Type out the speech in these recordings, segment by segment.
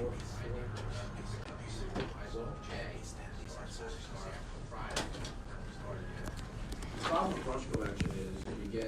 The problem with brush collection is you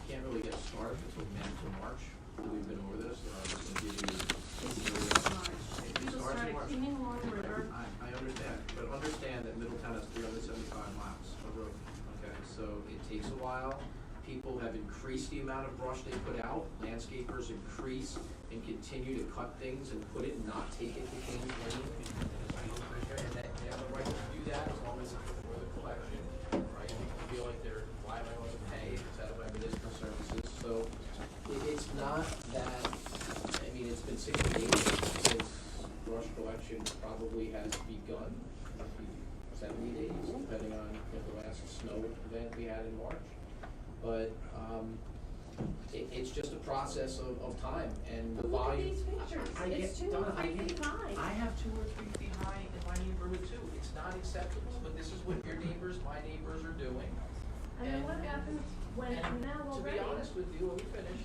can't really get started until March. We've been over this. Just to give you You mean along the river? I understand, but understand that Middletown has 375 miles of road. Okay, so it takes a while. People have increased the amount of brush they put out. Landscapers increase and continue to cut things and put it and not take it to Kings Lane. And they have the right to do that as long as it's before the collection, right? People feel like why am I going to pay? It's out of my municipal services. So it's not that, I mean, it's been 60 days since brush collection probably has begun, 70 days, depending on the last snow event we had in March. But it's just a process of time and the volume. Look at these pictures. It's 2 or 3 feet high. I have 2 or 3 feet high in my neighborhood too. It's not acceptable, but this is what your neighbors, my neighbors are doing. And then what happens when now already? To be honest with you, let me finish.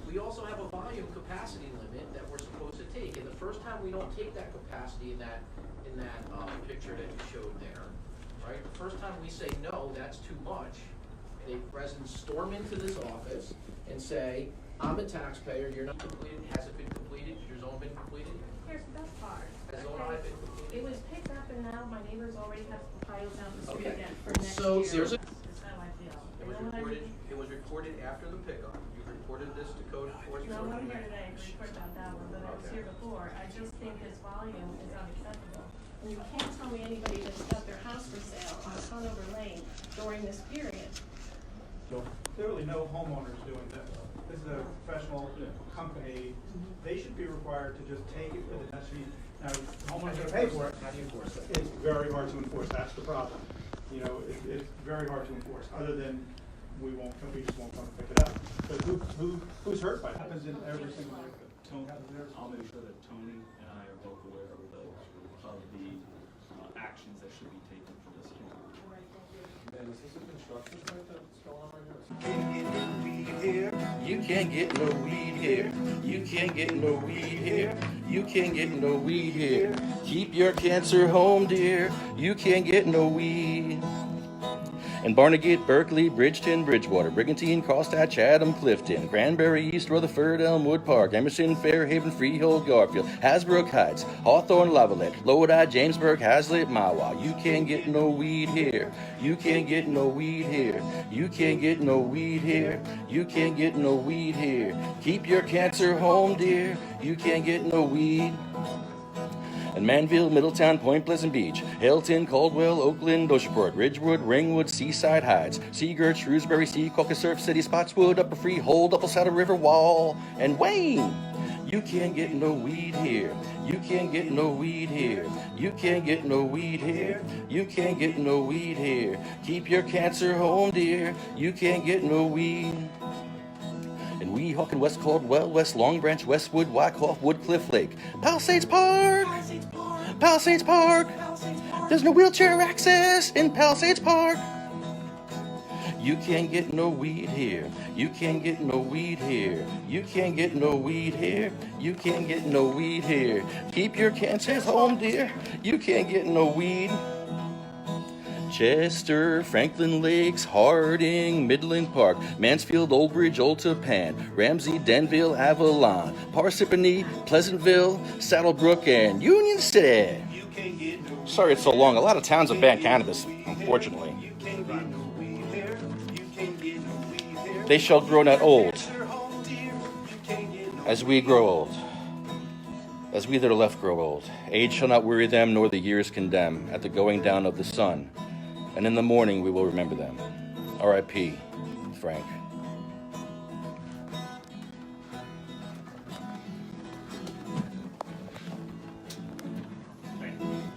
We also have a volume capacity limit that we're supposed to take. And the first time we don't take that capacity in that picture that you showed there, right? The first time we say, no, that's too much, the residents storm into this office and say, I'm a taxpayer, you're not completed, has it been completed, has your zone been completed? Here's the best part. Has zone I been completed? It was picked up and now my neighbors already have piles out the street again for next So year. there's That's how I feel. It You was know what I reported. mean? It was reported after the pickup. You reported this to code enforcement. No, I'm here today to report about that one, but I was here before. I just think this volume is unacceptable. And you can't tell me anybody that's got their house for sale on Conover Lane during this period. So clearly no homeowners doing this. This is a professional company. They should be required to just take it with an SUV. Now, homeowners are gonna pay for it. How do you enforce that? It's very hard to enforce. That's the problem. You know, it's very hard to enforce, other than we just won't come and pick it up. But who's hurt by it? Happens in every single neighborhood. I'll make sure that Tony and I are both aware of the actions that should be taken for this case. And is this a construction site that's going on right here? You can't get no weed here. You can't get no weed here. You can't get no weed here. Keep your cancer home, dear. You can't get no weed. In Barnegat, Berkeley, Bridgeton, Bridgewater, Brigantine, Crosstown, Chatham, Clifton, Cranberry, East Rutherford, Elmwood Park, Emerson, Fairhaven, Freehold, Garfield, Hasbrook Heights, Hawthorne, Lavalette, Lodi, Jamesburg, Hazlitt, Mawa. You can't get no weed here. You can't get no weed here. You can't get no weed here. You can't get no weed here. Keep your cancer home, dear. You can't get no weed. In Manville, Middletown, Point Pleasant Beach, Hilton, Caldwell, Oakland, Oceanport, Ridgewood, Ringwood, Seaside Heights, Seagirt, Shrewsbury, Secaucus, Surf City, Spotswood, Upper Freehold, Upper Saddle River, Wall, and Wayne. You can't get no weed here. You can't get no weed here. You can't get no weed here. You can't get no weed here. Keep your cancer home, dear. You can't get no weed. In Weehawken, West Caldwell, West Long Branch, Westwood, Wyckoff, Woodcliff Lake, Palisades Park, Palisades Park. There's no wheelchair access in Palisades Park. You can't get no weed here. You can't get no weed here. You can't get no weed here. You can't get no weed here. Keep your cancers home, dear. You can't get no weed. Chester, Franklin Lakes, Harding, Midland Park, Mansfield, Old Bridge, Old Tappan, Ramsey, Denville, Avalon, Parsippany, Pleasantville, Saddlebrook, and Union City. Sorry it's so long. A lot of towns have banned cannabis, unfortunately. They shall grow not old, as we grow old. As we that are left grow old. Age shall not weary them, nor the years condemn, at the going down of the sun. And in the morning we will remember them. R.I.P. Frank.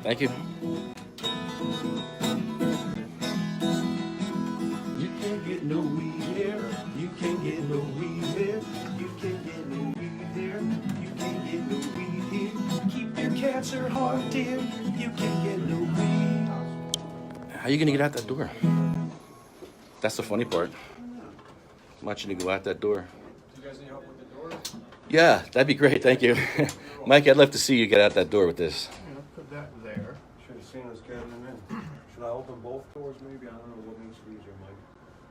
Thank you. You can't get no weed here. You can't get no weed here. You can't get no weed here. You can't get no weed here. Keep your cancer hard, dear. You can't get no weed. How are you gonna get out that door? That's the funny part. I'm not you to go out that door. You guys need help with the door? Yeah, that'd be great. Thank you. Mike, I'd love to see you get out that door with this. Yeah, put that there. Should have seen us getting them in. Should I open both doors maybe? I don't know what makes it easier, Mike.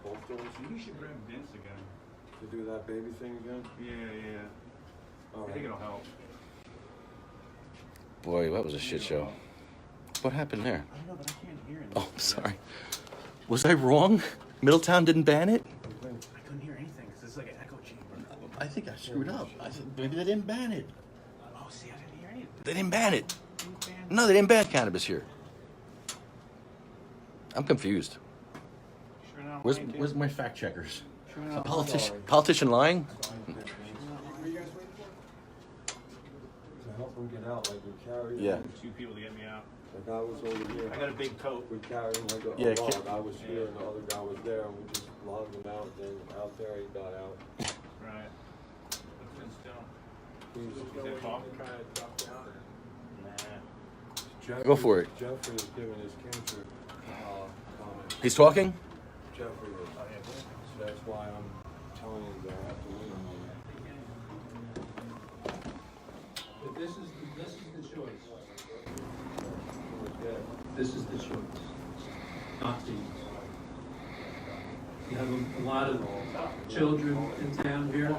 Both doors? You should grab Vince again. To do that baby thing again? Yeah. All I think right. it'll help. Boy, that was a shit show. What happened there? I don't know, but I can't hear anything. Oh, sorry. Was I wrong? Middletown didn't ban it? I couldn't hear anything because it's like an echo chamber. I think I screwed up. I said maybe they didn't ban it. Oh, see, I didn't hear anything. They didn't ban it. No, they didn't ban cannabis here. I'm confused. Sure not Where's my fact checkers? Sure A not politician lying? To help them get out, like we carried. Yeah. two people to get me out. Like I was over here. I got a big coat. We carried him like a Yeah, log. ca- I was here and the other guy was there, and we just logged him out. Then out there, he got out. Right. What's Vince doing? He's Is that talking? trying to drop down. Nah. Jeffrey, Go for it. Jeffrey is giving his cancer comment. He's talking? Jeffrey is. So that's why I'm telling you that I have to win him on that. But this is the choice. Yeah. This is the choice. Not the. You have a lot of children in town here.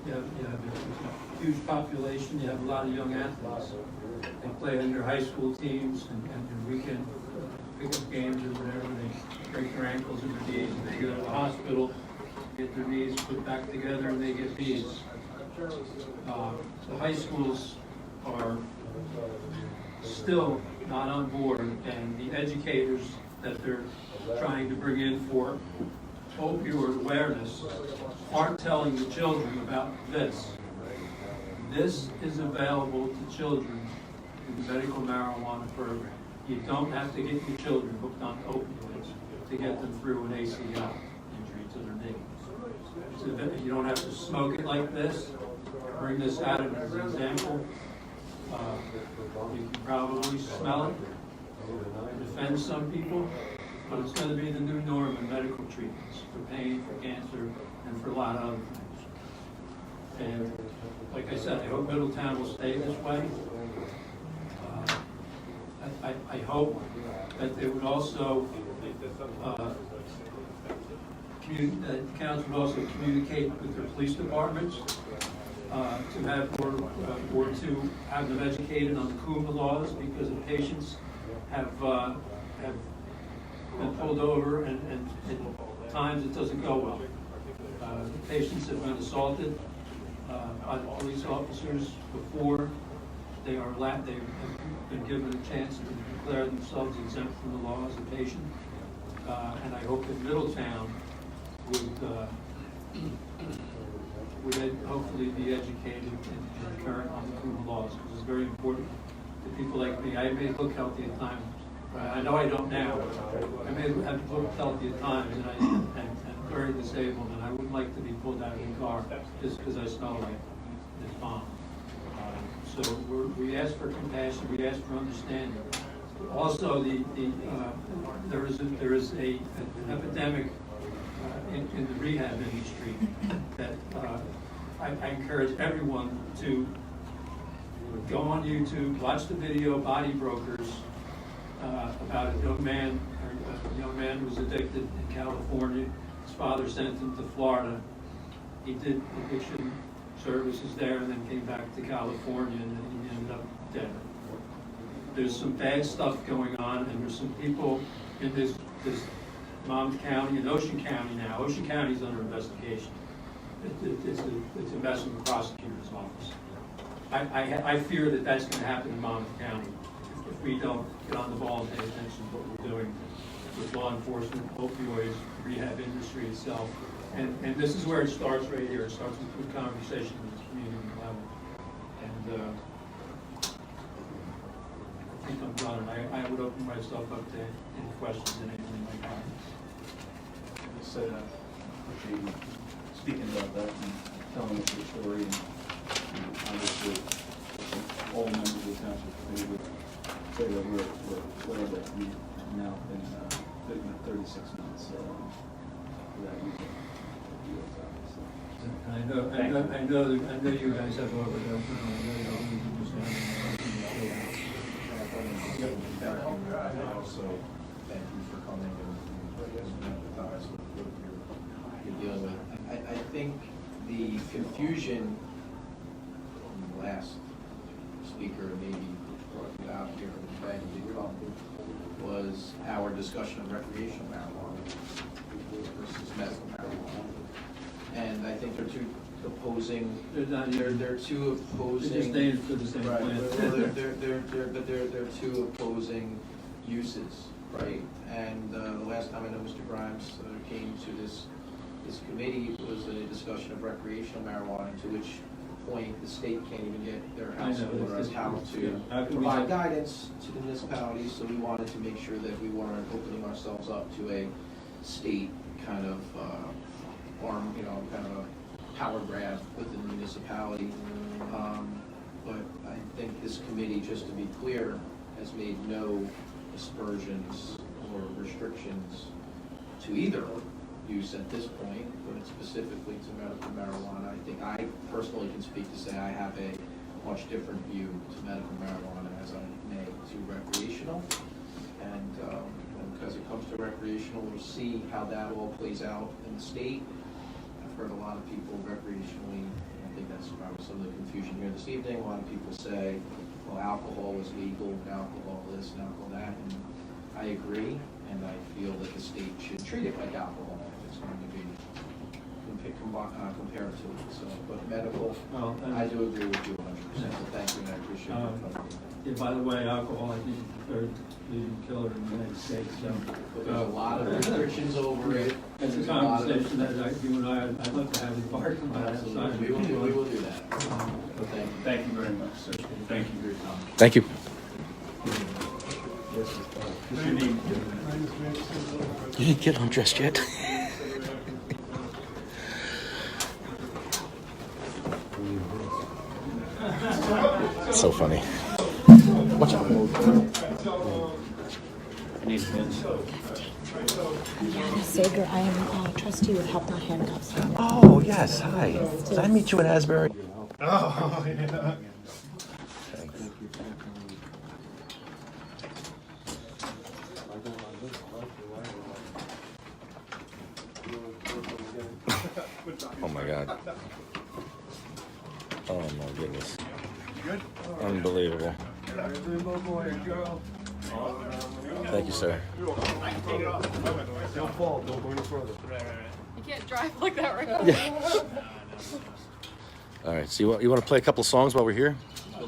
You have a huge population. You have a lot of young athletes. They play on their high school teams and their weekend pickup games or whatever. They break their ankles and their knees, and they go to the hospital, get their knees put back together, and they get beads. The high schools are still not on board, and the educators that they're trying to bring in for opioid awareness aren't telling the children about this. This is available to children in the medical marijuana program. You don't have to get your children hooked on opioids to get them through an ACL injury to their knee. So you don't have to smoke it like this. Bring this out as an example. You can probably smell it and offend some people, but it's going to be the new norm in medical treatments for pain, for cancer, and for a lot of other things. And like I said, I hope Middletown will stay this way. I hope that they would also, that council would also communicate with their police departments to have, or to have them educated on the KUMA laws, because the patients have been pulled over and at times it doesn't go well. The patients have been assaulted by the police officers before they've been given a chance to declare themselves exempt from the law as a patient. And I hope that Middletown would hopefully be educated and current on the KUMA laws, because it's very important to people like me. I may look healthy at times. I know I don't now. I may have looked healthy at times, and I'm very disabled, and I wouldn't like to be pulled out of the car just because I smell like this bomb. So we ask for compassion, we ask for understanding. Also, there is an epidemic in the rehab industry that I encourage everyone to go on YouTube, watch the video Body Brokers about a young man who was addicted in California. His father sent him to Florida. He did addiction services there and then came back to California, and then he ended up dead. There's some bad stuff going on, and there's some people in this Monmouth County and Ocean County now. Ocean County's under investigation. It's a mess in the prosecutor's office. I fear that that's going to happen in Monmouth County if we don't get on the ball and pay attention to what we're doing with law enforcement, opioids, rehab industry itself. And this is where it starts right here. It starts with good conversation at the community level. And I think I'm done. I would open myself up to any questions and anything like that. You said, speaking about that and telling us your story, and obviously all members of the township committee would say that we're glad that we've now been 36 months for that reason. I know you guys have overdone, I know you don't need to do And also, thank you for coming and empathize with what you're dealing with. I think the confusion from the last speaker maybe brought you out here today was our discussion of recreational marijuana versus medical marijuana. And I think they're two opposing. They're not. They're two opposing. They're just named for the same Right. plant. They're two opposing uses, right? And the last time I know Mr. Grimes came to this committee was a discussion of recreational marijuana, to which point the state can't even get their house in order as how to provide guidance to the municipalities. So we wanted to make sure that we weren't opening ourselves up to a state kind of arm, kind of a power grab within the municipality. But I think this committee, just to be clear, has made no aspersions or restrictions to either use at this point, but specifically to medical marijuana. I think I personally can speak to say I have a much different view to medical marijuana as I may to recreational. And because it comes to recreational, we'll see how that all plays out in the state. I've heard a lot of people recreationally, I think that's probably some of the confusion here this evening. A lot of people say, well, alcohol is legal, alcohol this and alcohol that, and I agree, and I feel that the state should treat it like alcohol if it's going to be compared to it. So, but medical, I do agree with you 100%. So thank you, and I appreciate it. Yeah, by the way, alcohol, I think, is the third leading killer in the United States. So, but there's a lot of restrictions over it. It's a conversation that you and I'd love to have in the parking lot outside. We will do that. But Thank you very much, sir. Thank you for your time. Thank you. You didn't get undressed yet. So funny. Watch out. Sager, I am trustee with Help Not Handcuffs. Oh, yes. Hi. Did I meet you in Asbury? Oh, yeah. Oh, my God. Oh, my goodness. Good? Unbelievable. Thank you, sir. Don't fall, don't go any further. You can't drive like that right now. Yeah. All right. So you want to play a couple songs while we're here? Can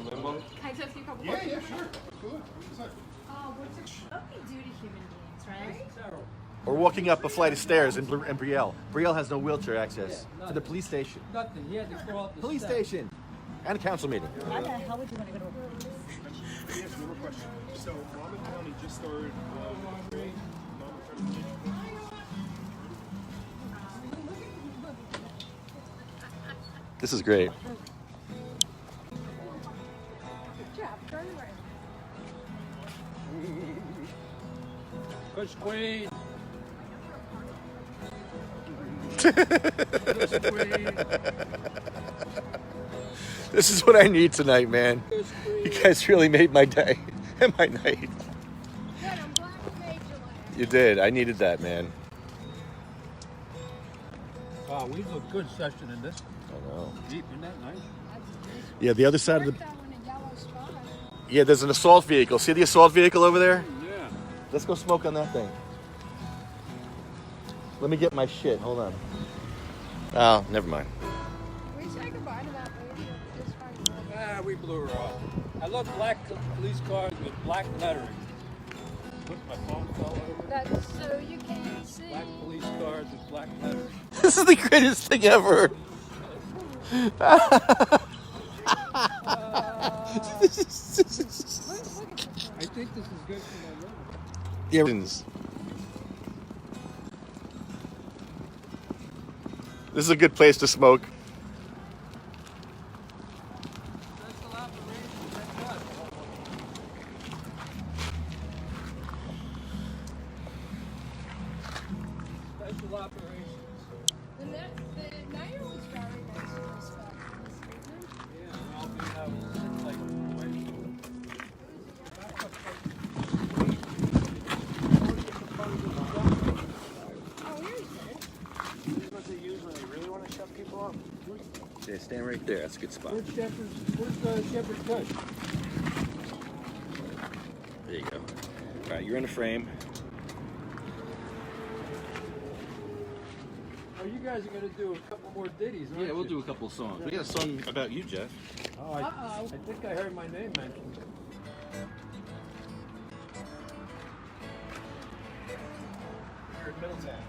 I test you a couple Yeah, questions? sure. Cool. What do we do to human beings, right? Or walking up a flight of stairs in Brielle. Brielle has no wheelchair access to the police station. Nothing. He had to crawl up the Police steps. station and a council meeting. Why the hell would you want to go to a Yes, one more question. So, Monmouth County just started Monmouth This is great. Push Queen. This is what I need tonight, man. You guys really made my day and my night. You did. I needed that, man. Wow, we had a good session in this. I know. Deep, isn't that nice? Yeah, the other side of the... Yeah, there's an assault vehicle. See the assault vehicle over there? Yeah. Let's go smoke on that thing. Let me get my shit. Hold on. Oh, never mind. We say goodbye to that lady. Ah, we blew her off. I love black police cars with black lettering. Look, my phone fell over. That's so you can't see. Black police cars with black lettering. This is the greatest thing ever. I think this is good for my liver. Yeah. This is a good place to smoke. Special operations, that's us. Special operations. The 9-year-old's very nice. people up. Yeah, stand right there. That's a good spot. Where's Shepherd's Bush? There you go. All right, you're in the frame. Oh, you guys are gonna do a couple more ditties, aren't Yeah, we'll you? do a couple of songs. We got a song about you, Jeff. Oh, I think I heard my name mentioned. Here in Middletown.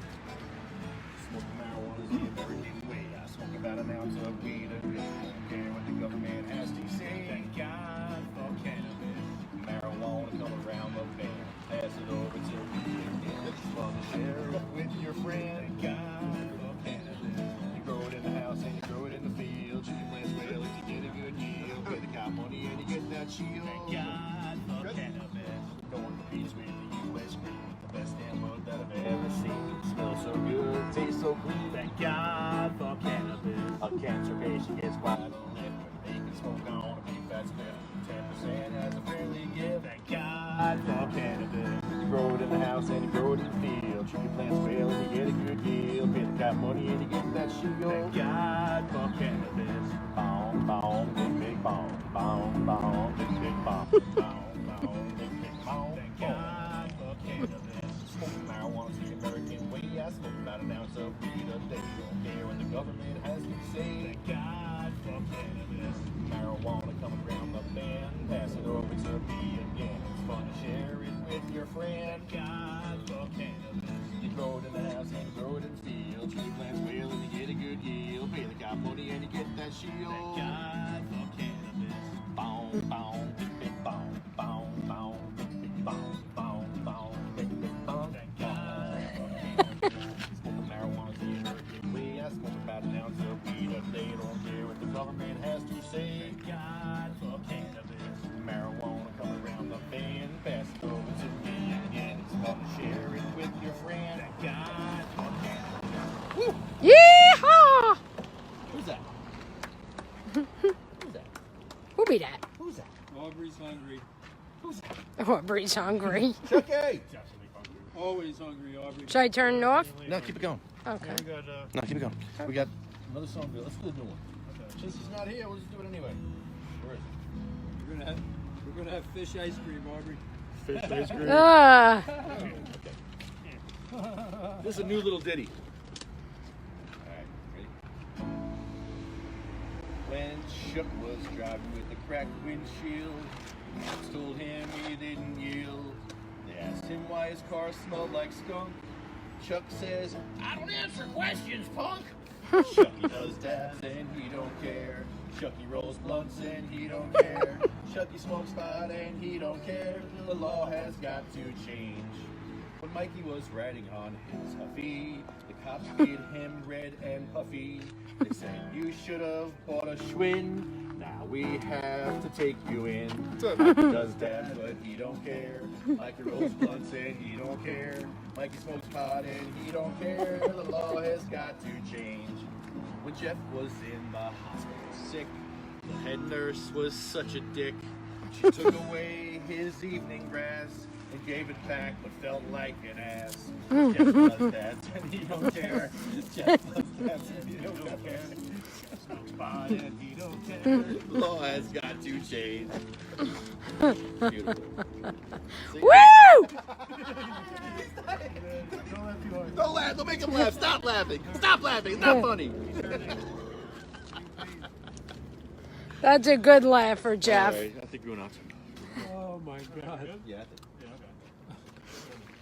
Smoking marijuana is the American way. I smoke about an ounce of weed a day. I don't care what the government has to say. Thank God for cannabis. Marijuana come around the bend. Pass it over to me again. It's fun to share it with your friend. Thank God for cannabis. You grow it in the house and you grow it in the field. Chicken plants well if you get a good yield. Pay the cop money and you get that shield. Thank God for cannabis. Going to peace with the U.S. green. The best damn bud that I've ever seen. Smells so good, tastes so clean. Thank God for cannabis. A cancer patient gets quiet on it when they can smoke on a big fat spliff. 10% as a friendly gift. Thank God for cannabis. You grow it in the house and you grow it in the field. Treat your plants well and you get a good deal. Pay the cop money and you get that shield. Thank God for cannabis. Bong, bong, big, big bong. Bong, bong, big, big bong. Bong, bong, big, big bong. Thank God for cannabis. Smoking marijuana's the American way. I smoke about an ounce of weed a day. Don't care what the government has to say. Thank God for cannabis. Marijuana coming around the bend. Pass it over to me again. It's fun to share it with your friend. Thank God for cannabis. You grow it in the house and you grow it in the field. Treat your plants well and you get a good yield. Pay the cop money and you get that shield. Thank God for cannabis. Bong, bong, big, big bong. Bong, bong, big, big bong. Bong, bong, big, big bong. Thank God for cannabis. Smoking marijuana's the American way. I smoke about an ounce of weed a day. Don't care what the government has to say. Thank God for cannabis. Marijuana coming around the bend. Pass it over to me again. It's fun to share it with your friend. Thank God for cannabis. Woo! Yeehaw! Who's that? Who's that? Who be that? Who's that? Aubrey's hungry. Who's that? Oh, Bree's hungry. Chucky! Always hungry, Aubrey. Should I turn it off? No, keep it going. Okay. No, keep it going. We got another song. Let's do a new one. Since he's not here, we'll just do it anyway. Where is it? We're gonna have fish ice cream, Aubrey. Fish ice cream. This is a new little ditty. Alright, ready? When Chuck was driving with a cracked windshield, cops told him he didn't yield. They asked him why his car smelled like skunk. Chuck says, I don't answer questions, punk! Chucky does dabs and he don't care. Chucky rolls blunts and he don't care. Chucky smokes pot and he don't care. The law has got to change. When Mikey was riding on his Huffy, the cops made him red and puffy. They said, you should have bought a Schwinn. Now we have to take you in. Mikey does dabs, but he don't care. Mikey rolls blunts and he don't care. Mikey smokes pot and he don't care. The law has got to change. When Jeff was in the hospital sick, the head nurse was such a dick. She took away his evening grass and gave it back, but felt like an ass. Jeff does that and he don't care. Jeff does that and he don't care. Jeff smokes pot and he don't care. The law has got to change. Beautiful. Woo! Don't laugh. Don't make him laugh. Stop laughing. Stop laughing. It's not funny. That's a good laugh for Jeff. All right, I think we're going out. Oh my God. Yeah, I think.